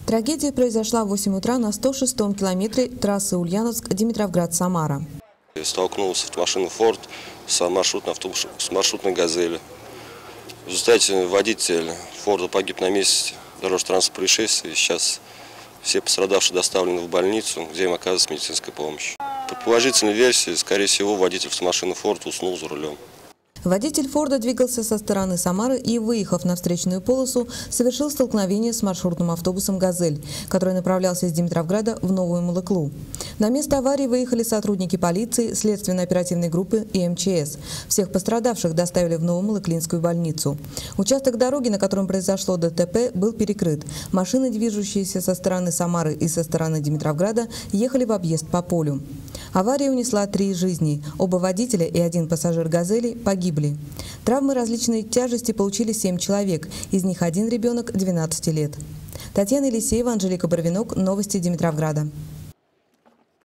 Трагедия произошла в 8 утра на 106-м километре трассы Ульяновск-Димитровград-Самара. Столкнулся автомашина «Форд» с маршрутной «Газели». В результате водитель «Форда» погиб на месте дорожно-транспортного происшествия. Сейчас все пострадавшие доставлены в больницу, где им оказывается медицинская помощь. По положительной версии, скорее всего, водитель автомашины «Форд» уснул за рулем. Водитель «Форда» двигался со стороны Самары и, выехав на встречную полосу, совершил столкновение с маршрутным автобусом «Газель», который направлялся из Димитровграда в Новую Малыклу. На место аварии выехали сотрудники полиции, следственно-оперативной группы и МЧС. Всех пострадавших доставили в Новомалыклинскую больницу. Участок дороги, на котором произошло ДТП, был перекрыт. Машины, движущиеся со стороны Самары и со стороны Димитровграда, ехали в объезд по полю. Авария унесла 3 жизни. Оба водителя и 1 пассажир «Газели» погибли. Травмы различной тяжести получили 7 человек, из них 1 ребенок 12 лет. Татьяна Елисеева, Анжелика Барвинок. Новости Димитровграда.